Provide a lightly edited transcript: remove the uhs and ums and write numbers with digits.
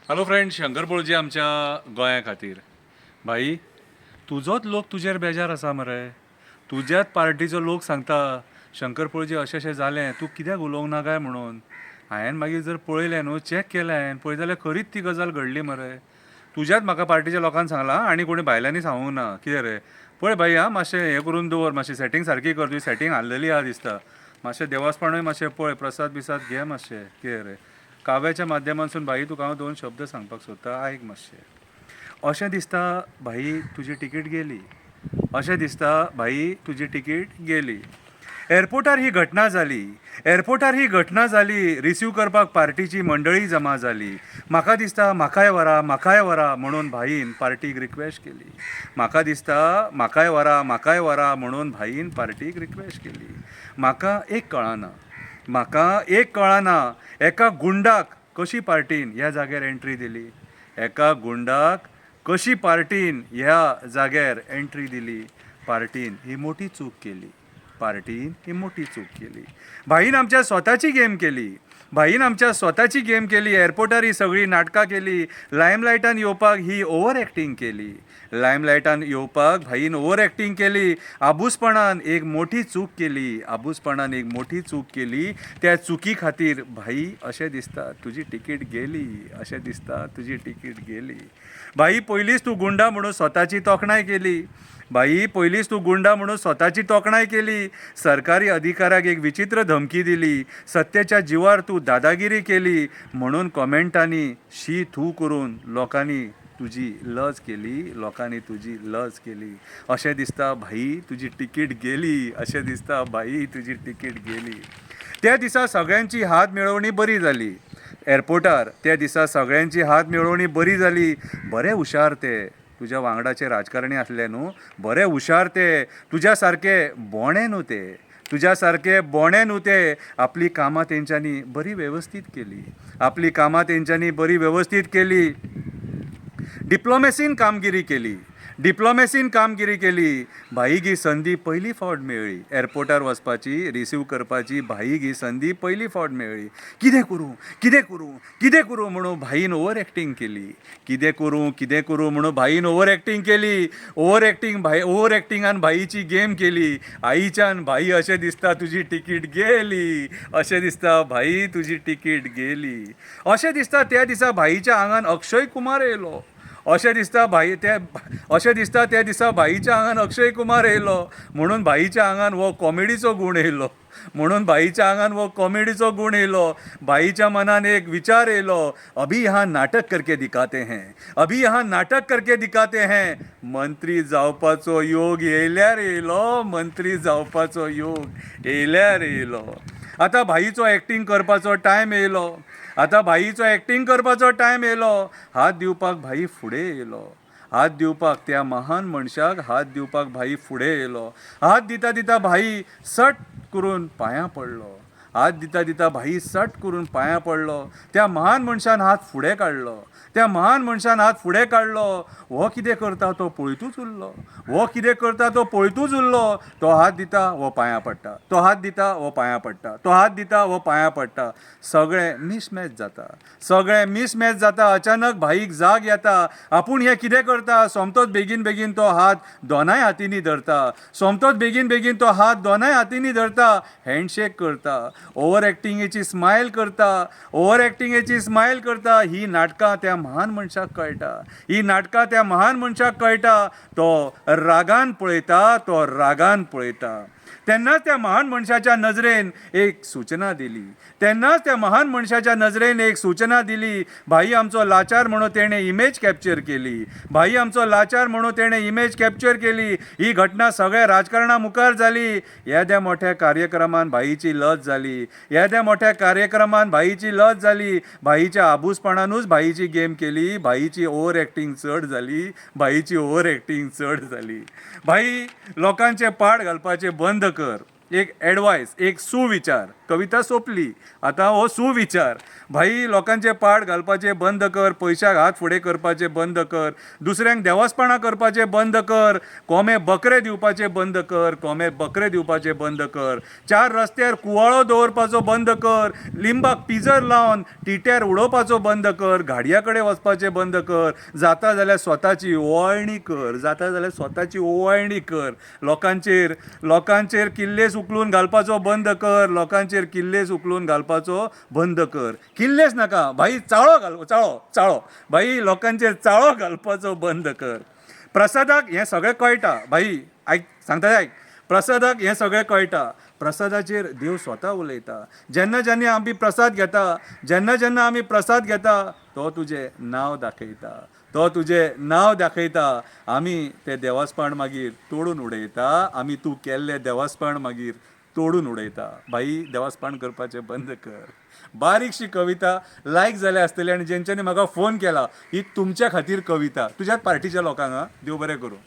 Hello friend, Shankar पळजी आमच्या गोंया खातीर. भाई, तुजोच लोक तुजेर बेजार आसा मरे. तुज्याच पार्टीचो लोक सांगता शंकर पळजी अशें अशें जालें, तूं कित्याक उलोवंक ना काय म्हणून. हांवें मागीर जर पळयलें न्हू, चॅक केलें हांवें, पळय जाल्यार खरीच ती गजाल घडली मरे. तुज्याच म्हाका पार्टीच्या लोकांक सांगलां, आनी कोणी भायल्यांनी सांगूंक ना. कितें रे, पळय भाई आं, मातशें हें करून दवर, मातशें सेटींग सारकी कर. तुजी सेटींग हाल्लेली आहा दिसता. मातशें देवास्पणूय मातशें पळय, प्रसाद बिसाद घे मातशें. कितें रे, काव्याच्या माध्यमांतसून भाई तुका हांव 2 शब्द सांगपाक सोदता, आयक मातशें. अशें दिसता भाई तुजी तिकीट गेली. अशें दिसता भाई तुजी तिकीट गेली. एअरपोर्टार ही घटना जाली. एअरपोर्टार ही घटना जाली. रिसीव करपाक पार्टीची मंडळी जमा जाली. म्हाका दिसता म्हाकाय व्हरा म्हणून भाईन पार्टीक रिक्वेस्ट केली. म्हाका दिसता म्हाकाय व्हरा म्हणून भाईन पार्टीक रिक्वेस्ट केली. म्हाका एक कळना एका गुंडाक कशी पार्टीन ह्या जाग्यार एंट्री दिली. एका गुंडाक कशी पार्टीन ह्या जाग्यार एंट्री दिली. पार्टीन ही मोठी चूक केली. भाईन आमच्या स्वताची गेम केली. एअरपोर्टार ही सगळी नाटकां केली. लायमलायटान येवपाक ही ओव्हर एक्टींग केली. भाईन ओव्हर एक्टींग केली. आबूसपणान एक मोठी चूक केली. त्या चुकी खातीर भाई अशें दिसता तुजी तिकीट गेली. भाई, पयलींच तूं गुंडा म्हणून स्वताची तोखणाय केली. सरकारी अधिकाऱ्याक एक विचित्र धमकी दिली. सत्तेच्या जिवार तूं दादागिरी केली म्हणून कॉमेंटांनी शी थू करून लोकांनी तुजी लज केली. अशें दिसता भाई तुजी तिकीट गेली. त्या दिसा सगळ्यांची हात मेळोवणी बरी जाली. एअरपोर्टार त्या दिसा सगळ्यांची हात मेळोवणी बरी जाली. बरे हुशार ते तुज्या वांगडाचे राजकारणी आसले न्हू, बरे हुशार ते. तुज्या सारके बोणे न्हू ते. आपली कामां तेंच्यांनी बरी वेवस्थीत केली. डिप्लोमेसीन कामगिरी केली. भाई गी संदी पयली फावट मेळ्ळी. एअरपोर्टार वचपाची, रिसीव करपाची भाई गी संदी पयली फावट मेळ्ळी. कितें करूं म्हणून भाईन ओव्हर एक्टींग केली. ओव्हर एक्टिंगान भाईची गेम केली. आईच्यान भाई अशें दिसता तुजी तिकीट गेली. अशें दिसता त्या दिसा भाईच्या आंगान अक्षय कुमार येयलो. त्या दिसा भाईच्या आंगान अक्षय कुमार येयलो म्हणून भाईच्या आंगान वो कॉमेडीचो गुण येयलो. भाईच्या मनान एक विचार येयलो, अभी यहाँ नाटक करके दिखाते हैं. मंत्री जावपाचो योग येयल्यार येयलो. आता भाईचो एक्टींग करपाचो टायम येयलो. हात दिवपाक भाई फुडें येयलो. त्या महान मनशाक हात दिवपाक भाई फुडें येयलो. हात दिता भाई सट करून पांयां पडलो. त्या महान मनशान हात फुडें काडलो. हो कितें करता तो पळयतूच उरलो. तो हात दिता वो पांयां पडटा. सगळें मिसमॅच जाता. अचानक भाईक जाग येता, आपूण हें कितें करता. सोमतोच बेगीन तो हात दोनाय हातींनी धरता. हँडशेक करता. ओव्हर एक्टिंगेची स्मायल करता. ही नाटकां त्या महान मनशाक कळटा. तो रागान पळयता. तेन्नाच त्या महान मनशाच्या नजरेन एक सूचना दिली. भाई आमचो लाचार म्हणून तेणें इमेज कॅप्चर केली. ही घटना सगळ्या राजकारणा मुखार जाली. येद्या मोठ्या कार्यक्रमान भाईची लज जाली. भाईच्या आबूसपणानूच भाईची गेम केली. भाईची ओव्हर एक्टींग चड जाली. भाई, लोकांचे पाड घालपाचे बंद कर. एक ॲडवायस, एक सुविचार. कविता सोंपली, आता हो सुविचार. भाई लोकांचे पाड घालपाचे बंद कर, पयशाक हात फुडें करपाचे बंद कर, दुसऱ्यांक देवासपणां करपाचे बंद कर, कोंबे बकरे दिवपाचे बंद कर, कोंबे बकरे दिवपाचे बंद कर, चार रस्त्यार कुवाळो दवरपाचो बंद कर, लिंबाक पिजर लावन टिट्यार उडोवपाचो बंद कर, गाडया कडेन वचपाचें बंद कर, जाता जाल्यार स्वताची ओवाळणी कर, जाता जाल्यार स्वताची ओवाळणी कर, लोकांचेर किल्लेस उखलून घालपाचो बंद कर, लोकांचेर किल्लेस उखलून घालपाचो बंद कर. किल्लेस नाका भाई, चाळो भाई, लोकांचेर चाळो घालपाचो बंद कर. प्रसादाक हें सगळें कळटा भाई, सांगता आयक, प्रसादाक हें सगळें कळटा. प्रसादाचेर देव स्वता उलयता. जेन्ना जेन्ना आमी प्रसाद घेता तो तुजें नांव दाखयता. आमी तें देवास्पण मागीर तोडून उडयता. तूं केल्लें देवास्पण मागीर तोडून उडयता. भाई, देवास्पण करपाचें बंद कर. बारीकशी कविता लायक जाले आसतली, आनी जेंच्यांनी म्हाका फोन केला, ही तुमच्या खातीर कविता, तुज्याच पार्टीच्या लोकांक. देव बरें करूं.